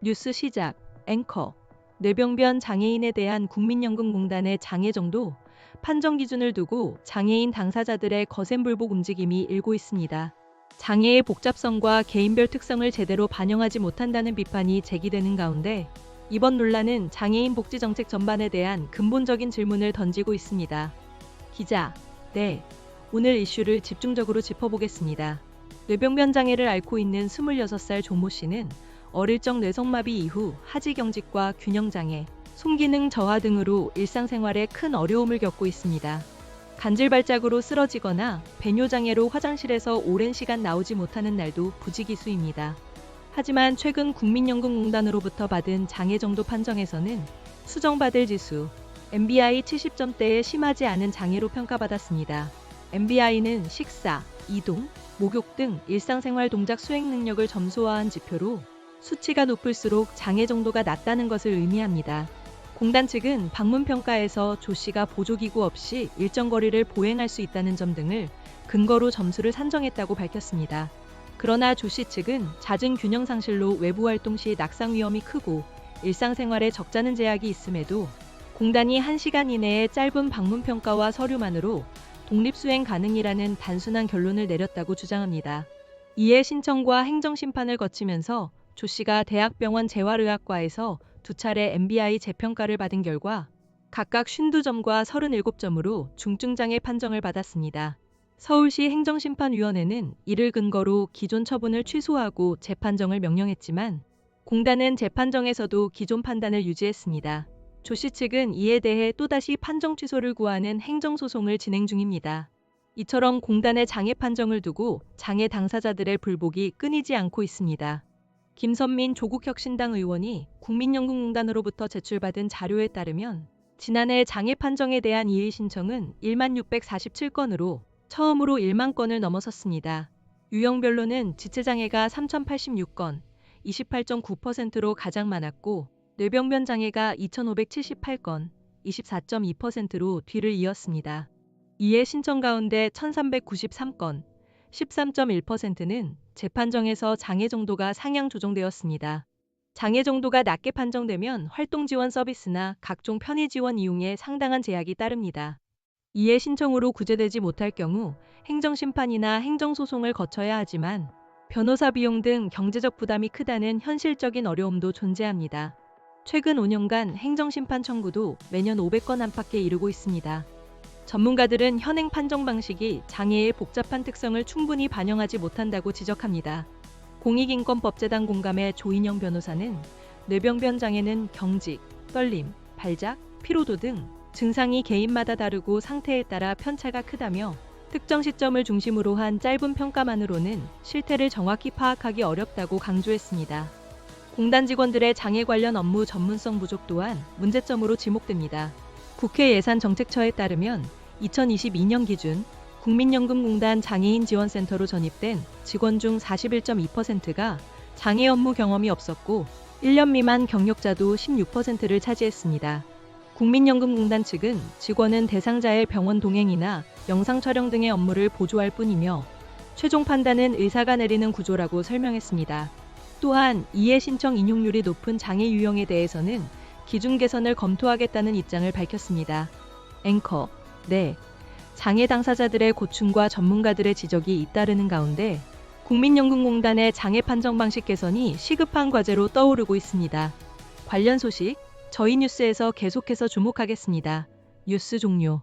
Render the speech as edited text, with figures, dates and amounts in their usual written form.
뉴스 시작. 앵커. 뇌병변 장애인에 대한 국민연금공단의 장애 정도 판정 기준을 두고 장애인 당사자들의 거센 불복 움직임이 일고 있습니다. 장애의 복잡성과 개인별 특성을 제대로 반영하지 못한다는 비판이 제기되는 가운데 이번 논란은 장애인 복지 정책 전반에 대한 근본적인 질문을 던지고 있습니다. 기자. 네. 오늘 이슈를 집중적으로 짚어보겠습니다. 뇌병변 장애를 앓고 있는 26살 조모 씨는 어릴 적 뇌성마비 이후 하지경직과 균형장애, 손기능 저하 등으로 일상생활에 큰 어려움을 겪고 있습니다. 간질발작으로 쓰러지거나 배뇨장애로 화장실에서 오랜 시간 나오지 못하는 날도 부지기수입니다. 하지만 최근 국민연금공단으로부터 받은 장애정도 판정에서는 수정받을 지수 MBI 70점대에 심하지 않은 장애로 평가받았습니다. MBI는 식사, 이동, 목욕 등 일상생활 동작 수행 능력을 점수화한 지표로 수치가 높을수록 장애 정도가 낮다는 것을 의미합니다. 공단 측은 방문평가에서 조 씨가 보조기구 없이 일정 거리를 보행할 수 있다는 점 등을 근거로 점수를 산정했다고 밝혔습니다. 그러나 조 씨 측은 잦은 균형 상실로 외부 활동 시 낙상 위험이 크고 일상생활에 적잖은 제약이 있음에도 공단이 1시간 이내의 짧은 방문평가와 서류만으로 독립수행 가능이라는 단순한 결론을 내렸다고 주장합니다. 이에 신청과 행정심판을 거치면서 조 씨가 대학병원 재활의학과에서 2차례 MBI 재평가를 받은 결과 각각 52점과 37점으로 중증장애 판정을 받았습니다. 서울시 행정심판위원회는 이를 근거로 기존 처분을 취소하고 재판정을 명령했지만 공단은 재판정에서도 기존 판단을 유지했습니다. 조 씨 측은 이에 대해 또다시 판정 취소를 구하는 행정소송을 진행 중입니다. 이처럼 공단의 장애 판정을 두고 장애 당사자들의 불복이 끊이지 않고 있습니다. 김선민 조국혁신당 의원이 국민연금공단으로부터 제출받은 자료에 따르면 지난해 장애 판정에 대한 이의 신청은 16,647건으로 처음으로 1만 건을 넘어섰습니다. 유형별로는 지체장애가 3,086건, 28.9%로 가장 많았고 뇌병변 장애가 2,578건, 24.2%로 뒤를 이었습니다. 이에 신청 가운데 1,393건, 13.1%는 재판정에서 장애 정도가 상향 조정되었습니다. 장애 정도가 낮게 판정되면 활동 지원 서비스나 각종 편의 지원 이용에 상당한 제약이 따릅니다. 이에 신청으로 구제되지 못할 경우 행정심판이나 행정소송을 거쳐야 하지만 변호사 비용 등 경제적 부담이 크다는 현실적인 어려움도 존재합니다. 최근 5년간 행정심판 청구도 매년 500건 안팎에 이르고 있습니다. 전문가들은 현행 판정 방식이 장애의 복잡한 특성을 충분히 반영하지 못한다고 지적합니다. 공익인권법재단 공감의 조인영 변호사는 뇌병변 장애는 경직, 떨림, 발작, 피로도 등 증상이 개인마다 다르고 상태에 따라 편차가 크다며 특정 시점을 중심으로 한 짧은 평가만으로는 실태를 정확히 파악하기 어렵다고 강조했습니다. 공단 직원들의 장애 관련 업무 전문성 부족 또한 문제점으로 지목됩니다. 국회 예산정책처에 따르면 2022년 기준 국민연금공단 장애인지원센터로 전입된 직원 중 41.2%가 장애 업무 경험이 없었고 1년 미만 경력자도 16%를 차지했습니다. 국민연금공단 측은 직원은 대상자의 병원 동행이나 영상 촬영 등의 업무를 보조할 뿐이며 최종 판단은 의사가 내리는 구조라고 설명했습니다. 또한 이해 신청 인용률이 높은 장애 유형에 대해서는 기준 개선을 검토하겠다는 입장을 밝혔습니다. 앵커. 네. 장애 당사자들의 고충과 전문가들의 지적이 잇따르는 가운데 국민연금공단의 장애 판정 방식 개선이 시급한 과제로 떠오르고 있습니다. 관련 소식 저희 뉴스에서 계속해서 주목하겠습니다. 뉴스 종료.